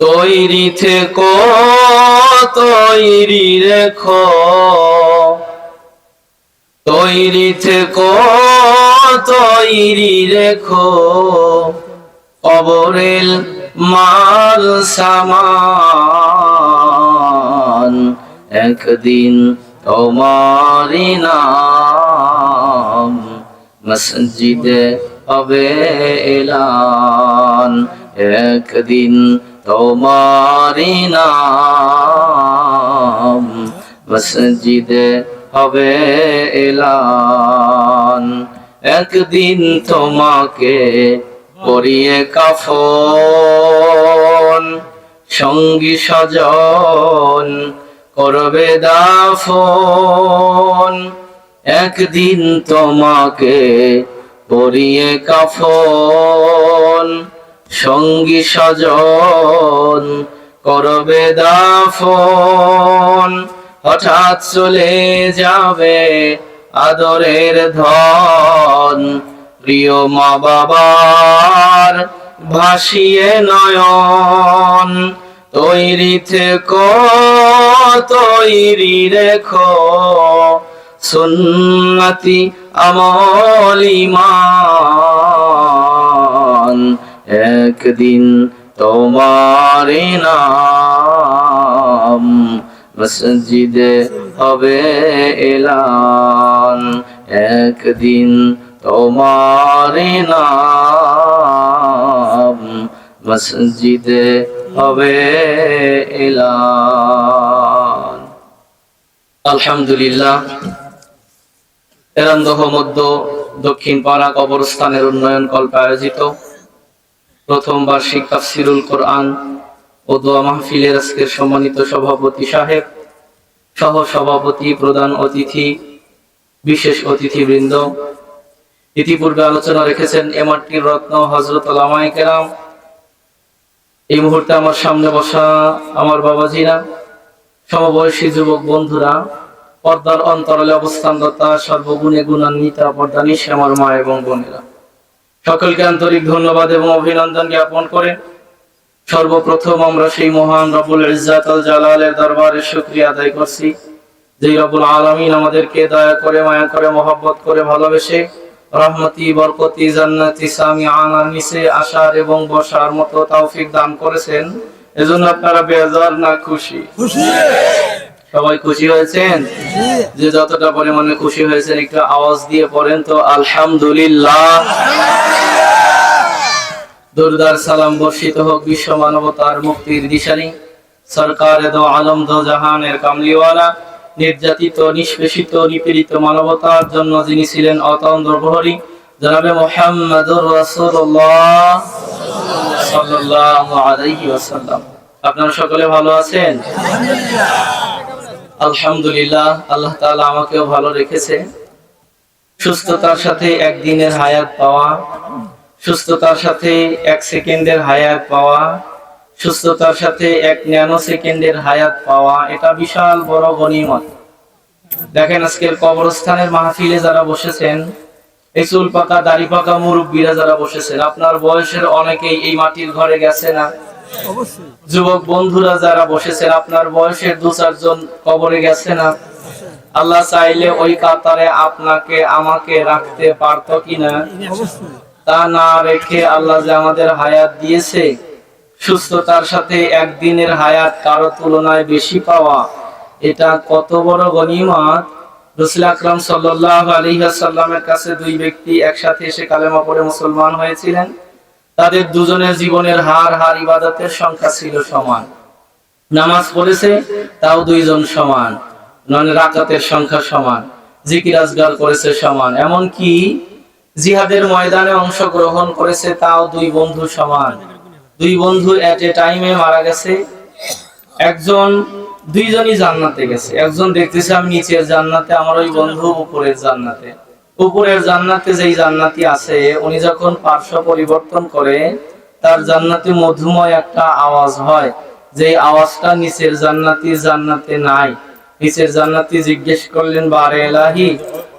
তৈরি থেকো, তৈরি রেখো, তৈরি থেকো, তৈরি রেখো, কবরের মাল সামান, একদিন তোমারই নাম মসজিদে হবে এলান, একদিন তোমারই নাম মসজিদে হবে এলান, একদিন তোমাকে পরিয়ে কাফন, সঙ্গী স্বজন করবে দাফন, একদিন তোমাকে পরিয়ে কাফন, সঙ্গী স্বজন করবে দাফন, হঠাৎ চলে যাবে আদরের ধন, প্রিয় মা বাবার ভাসিয়ে নয়ন, তৈরি থেকো, তৈরি রেখো, সুন্নতি আমল ঈমান, একদিন তোমার নাম মসজিদে হবে এলান, একদিন তোমার নাম মসজিদে হবে এলান। আলহামদুলিল্লাহ, এরান্দহ মধ্য দক্ষিণ পাড়া কবরস্থানের উন্নয়ন কল্পে আয়োজিত প্রথম বার্ষিক তাফসিরুল কোরআন ও দোয়া মাহফিলের আজকের সম্মানিত সভাপতি সাহেব, সহ সভাপতি, প্রধান অতিথি, বিশেষ অতিথিবৃন্দ, ইতিপূর্বে আলোচনা রেখেছেন এমআরটির রত্ন হযরত উলামায়ে কেরাম, এই মুহূর্তে আমার সামনে বসা আমার বাবাজিরা, সমবয়সী যুবক বন্ধুরা, পর্দার অন্তরালে অবস্থানরতা, সর্বগুণে গুণান্বিতা পর্দানিশী আমার মা এবং বোনেরা, সকলকে আন্তরিক ধন্যবাদ এবং অভিনন্দন জ্ঞাপন করে সর্বপ্রথম আমরা সেই মহান রব্বুল ইজ্জাত আল জালালের দরবারে শুকরিয়া আদায় করছি, যেই রব্বুল আলামিন আমাদেরকে দয়া করে, মায়া করে, মহব্বত করে, ভালোবেসে রহমতি, বরকতি, জান্নাতি সামিআনা নিচে আসার এবং বসার মতো তৌফিক দান করেছেন। এজন্য আপনারা বেজার না খুশি? সবাই খুশি হয়েছেন? যে যতটা পরিমাণে খুশি হয়েছেন একটু আওয়াজ দিয়ে পড়েন তো আলহামদুলিল্লাহ। দুরুদার সালাম বর্ষিত হোক বিশ্ব মানবতার মুক্তির দিশারি সরকার দো আলম দো জাহানের কামলিওয়ালা, নির্যাতিত, নিষ্পেষিত, নিপীড়িত মানবতার জন্য যিনি ছিলেন অতন্দ্র প্রহরী, জনাবে মুহাম্মদুর রাসূলুল্লাহ সাল্লাল্লাহু আলাইহি ওয়াসাল্লাম। আপনারা সকলে ভালো আছেন? আলহামদুলিল্লাহ, আল্লাহ তাআলা আমাকেও ভালো রেখেছে। সুস্থতার সাথে একদিনের হায়াত পাওয়া, সুস্থতার সাথে 1 সেকেন্ডের হায়াত পাওয়া, সুস্থতার সাথে 1 ন্যানো সেকেন্ডের হায়াত পাওয়া, এটা বিশাল বড় গনিমত। দেখেন আজকের কবরস্থানের মাহফিলে যারা বসেছেন, এই চুল পাকা দাড়ি পাকা মুরব্বীরা যারা বসেছেন, আপনার বয়সের অনেকেই এই মাটির ঘরে গেছে না? যুবক বন্ধুরা যারা বসেছেন, আপনার বয়সের 2-4 জন কবরে গেছে না? আল্লাহ চাইলে ওই কাতারে আপনাকে আমাকে রাখতে পারতো কিনা? তা না রেখে আল্লাহ যে আমাদের হায়াত দিয়েছে, সুস্থতার সাথে একদিনের হায়াত কারো তুলনায় বেশি পাওয়া, এটা কত বড় গনিমত। রাসূল আকরাম সাল্লাল্লাহু আলাইহি ওয়াসাল্লামের কাছে 2 ব্যক্তি একসাথে এসে কালেমা পড়ে মুসলমান হয়েছিলেন। তাদের দুজনের জীবনের হার ইবাদতের সংখ্যা ছিল সমান। নামাজ পড়েছে তাও 2 জন সমান, রাকাতের সংখ্যা সমান, জিকির আজগার করেছে সমান, এমন কি জিহাদের ময়দানে অংশগ্রহণ করেছে তাও 2 বন্ধু সমান। 2 বন্ধু এট এ টাইমে মারা গেছে। একজন, 2 জনই জান্নাতে গেছে। একজন দেখতেছে আমি নিচের জান্নাতে, আমার ওই বন্ধু উপরের জান্নাতে। উপরের জান্নাতে যেই জান্নাতি আছে, উনি যখন পার্শ্ব পরিবর্তন করে, তার জান্নাতে মধুময় একটা আওয়াজ হয়, যে আওয়াজটা নিচের জান্নাতে নাই। নিচের জান্নাতি জিজ্ঞেস করলেন, বারে এলাহি,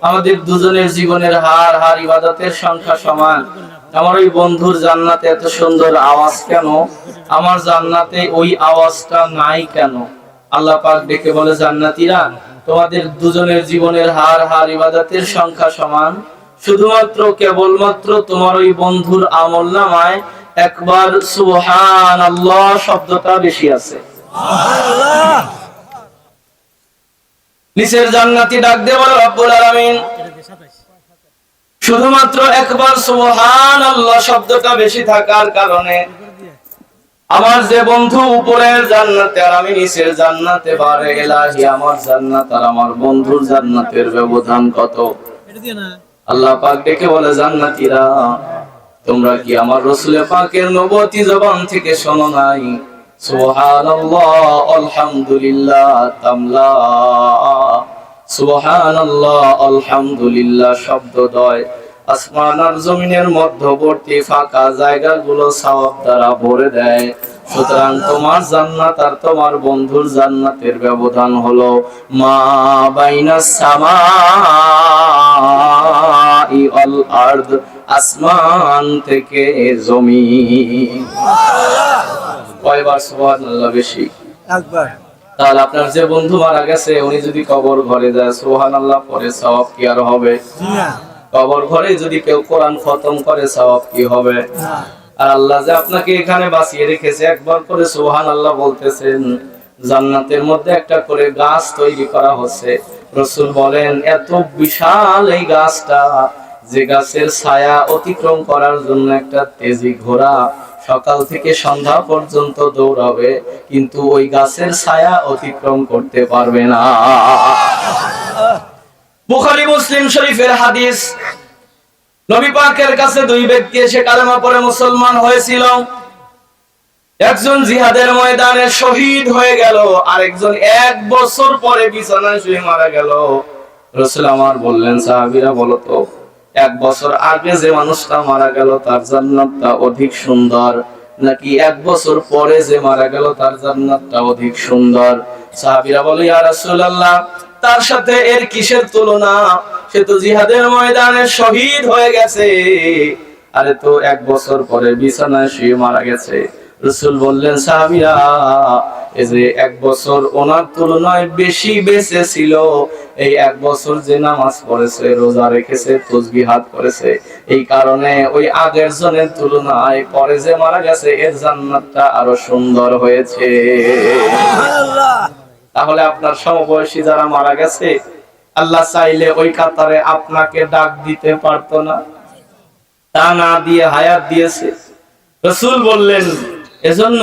আমাদের দুজনের জীবনের হার ইবাদতের সংখ্যা সমান, আমার ওই বন্ধুর জান্নাতে এত সুন্দর আওয়াজ কেন, আমার জান্নাতে ওই আওয়াজটা নাই কেন? আল্লাহ পাক ডেকে বলে, জান্নাতীরা, তোমাদের দুজনের জীবনের হার ইবাদতের সংখ্যা সমান, শুধুমাত্র কেবলমাত্র তোমার ওই বন্ধুর আমলনামায় একবার সুবহানাল্লাহ শব্দটা বেশি আছে। নিচের জান্নাতি ডাক দিয়ে বলে, রব্বুল আলামিন, শুধুমাত্র একবার সুবহানাল্লাহ শব্দটা বেশি থাকার কারণে আমার যে বন্ধু উপরের জান্নাতে আর আমি নিচের জান্নাতে, বারে ইলাহি, আমার জান্নাত আর আমার বন্ধুর জান্নাতের ব্যবধান কত? আল্লাহ পাক ডেকে বলে, জান্নাতীরা, তোমরা কি আমার রাসূল পাকের নবুয়তি জবান থেকে শোনো নাই? সুবহানাল্লাহ, আলহামদুলিল্লাহ, তামলা, সুবহানাল্লাহ, আলহামদুলিল্লাহ শব্দদ্বয় আসমান আর জমিনের মধ্যবর্তী ফাঁকা জায়গাগুলো সওয়াব দ্বারা ভরে দেয়। সুতরাং তোমার জান্নাত আর তোমার বন্ধুর জান্নাতের ব্যবধান হলো মা বাইনাস সামাই ওয়াল আরদ, আসমান থেকে জমিন। কয়বার সুবহানাল্লাহ বেশি? একবার। তাহলে আপনার যে বন্ধু মারা গেছে, উনি যদি কবর ঘরে যায়, সুবহানাল্লাহ পরে সওয়াব কি আর হবে? কবর ঘরে যদি কেউ কোরআন খতম করে, সওয়াব কি হবে? আর আল্লাহ যে আপনাকে এখানে বাঁচিয়ে রেখেছে, একবার করে সুবহানাল্লাহ বলতেছেন, জান্নাতের মধ্যে একটা করে গাছ তৈরি করা হচ্ছে। রাসূল বলেন, এত বিশাল এই গাছটা, যে গাছের ছায়া অতিক্রম করার জন্য একটা তেজি ঘোড়া সকাল থেকে সন্ধ্যা পর্যন্ত দৌড়াবে, কিন্তু ওই গাছের ছায়া অতিক্রম করতে পারবে না। বুখারী মুসলিম শরীফের হাদিস, নবী পাকের কাছে দুই ব্যক্তি এসে কালেমা পড়ে মুসলমান হয়েছিল। একজন জিহাদের ময়দানে শহীদ হয়ে গেল, আরেকজন 1 বছর পরে বিছানায় শুয়ে মারা গেল। রাসূল আমার বললেন, সাহাবীরা বলো তো, 1 বছর আগে যে মানুষটা মারা গেল তার জান্নাতটা অধিক সুন্দর, নাকি 1 বছর পরে যে মারা গেল তার জান্নাতটা অধিক সুন্দর? সাহাবীরা বলে, ইয়া রাসূলুল্লাহ, তার সাথে এর কিসের তুলনা? সে তো জিহাদের ময়দানে শহীদ হয়ে গেছে, আরে তো 1 বছর পরে বিছানায় শুয়ে মারা গেছে। রাসূল বললেন, সাহাবীরা, এই যে 1 বছর ওনার তুলনায় বেশি বেঁচে ছিল, এই 1 বছর যে নামাজ পড়েছে, রোজা রেখেছে, তাসবিহাত করেছে, এই কারণে ওই আগের জনের তুলনায় পরে যে মারা গেছে এর জান্নাতটা আরো সুন্দর হয়েছে। তাহলে আপনার সমবয়সী যারা মারা গেছে, আল্লাহ চাইলে ওই কাতারে আপনাকে ডাক দিতে পারতো না? তা না দিয়ে হায়াত দিয়েছে। রাসূল বললেন, এজন্য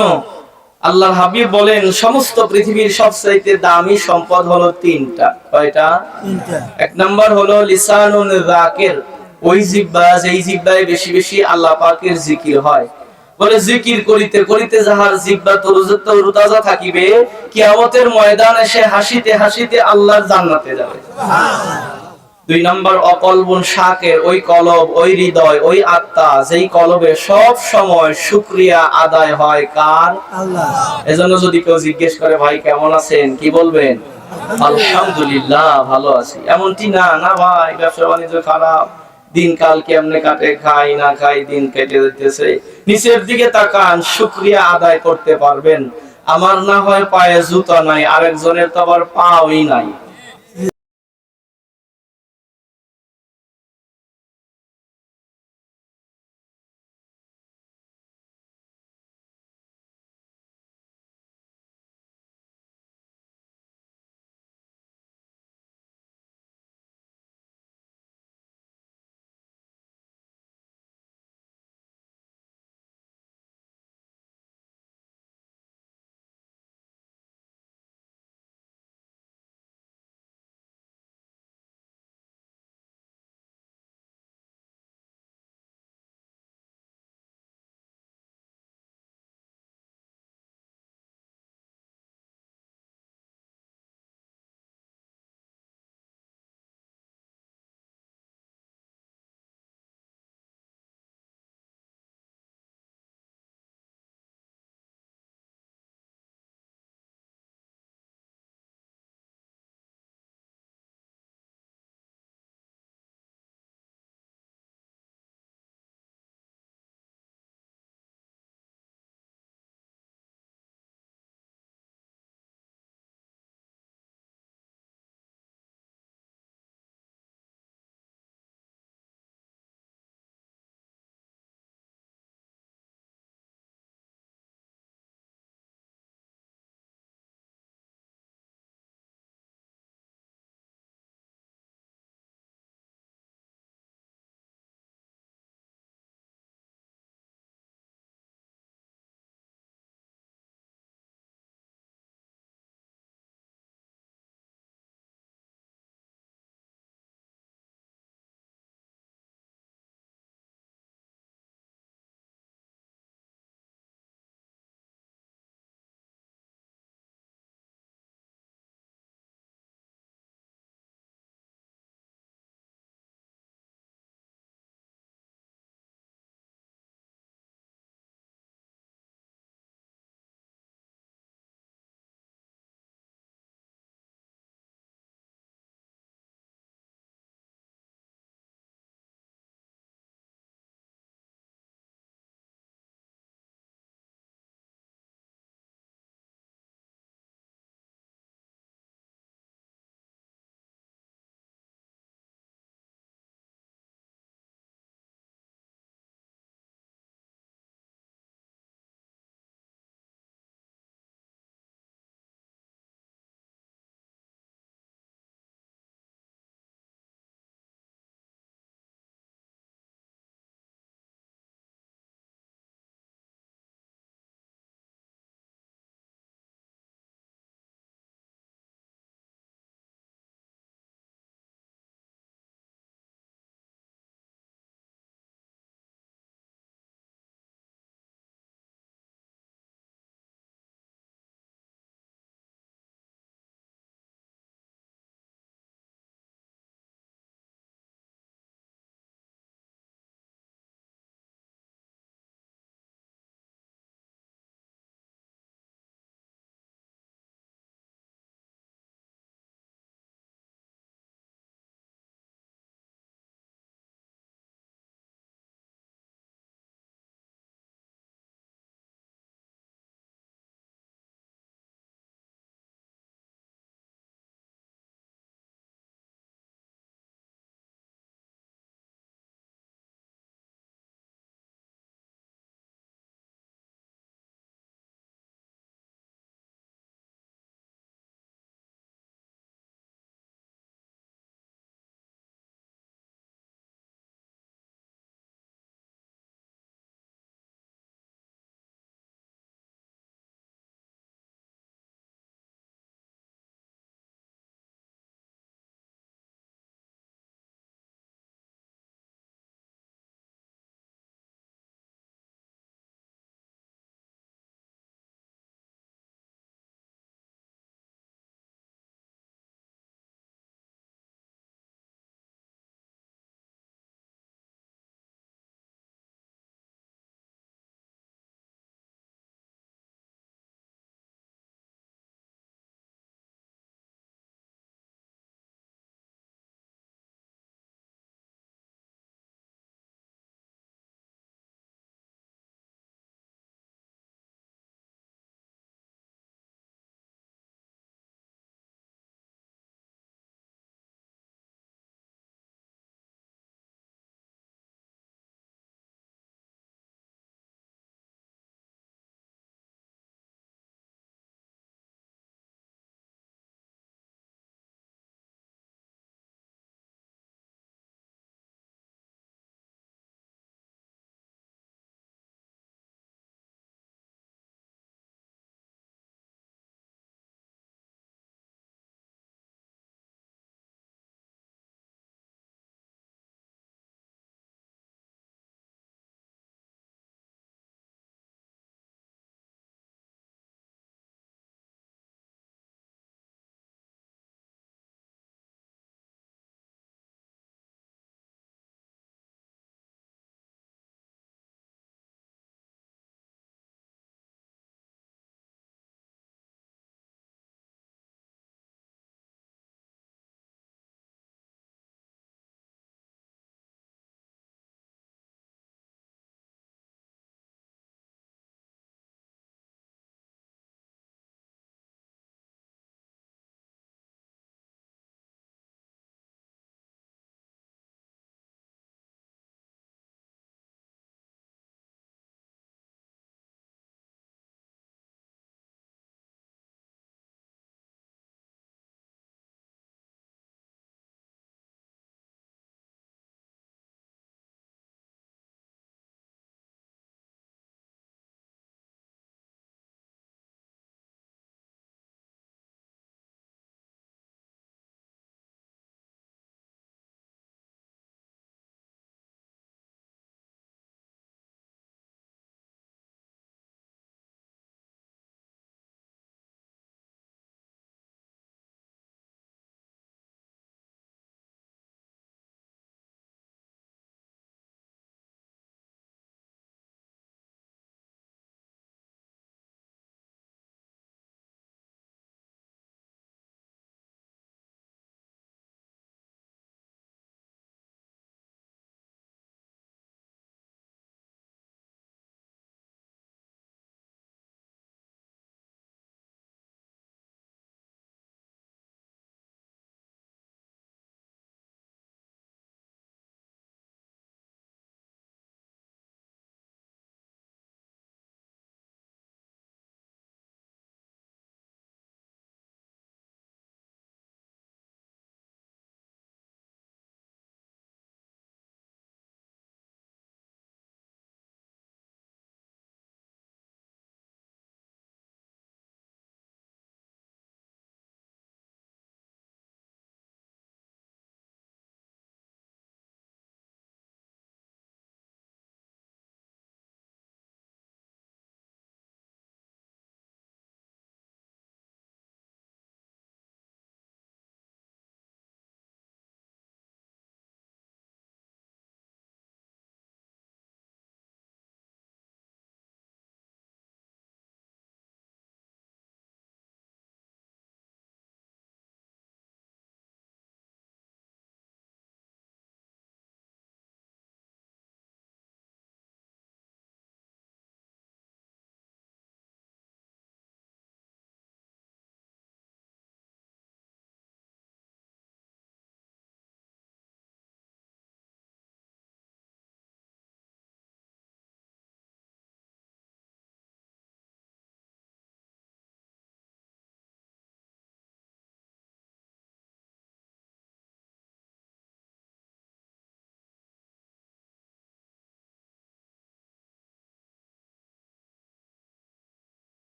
আল্লাহর হাবিব বলেন, সমস্ত পৃথিবীর সবচাইতে দামি সম্পদ হলো 3টা। কয়টা? 3টা। 1 নাম্বার হলো লিসানুন যাকির, ওই জিহ্বা, যেই জিহ্বায় বেশি বেশি আল্লাহ পাকের জিকির হয়। বলে, জিকির করিতে করিতে যাহার জিহ্বা তরুতাজা থাকিবে, কিয়ামতের ময়দানে সে হাসিতে হাসিতে আল্লাহর জান্নাতে যাবে। 2 নাম্বার অকলবুন শাকের, ওই কলব, ওই হৃদয়, ওই আত্মা, যেই কলবে সব সময় শুকরিয়া আদায় হয় কার? আল্লাহ। এজন্য যদি কেউ জিজ্ঞেস করে, ভাই কেমন আছেন, কি বলবেন? আলহামদুলিল্লাহ, ভালো আছি। এমনটি না, না ভাই ব্যবসা বাণিজ্য খারাপ, দিনকাল কেমনে কাটে, খাই না খাই, দিন কেটে যেতেছে। নিচের দিকে তাকান, শুকরিয়া আদায় করতে পারবেন। আমার না হয় পায়ে জুতা নাই, আরেকজনের তো আবার পাওই নাই।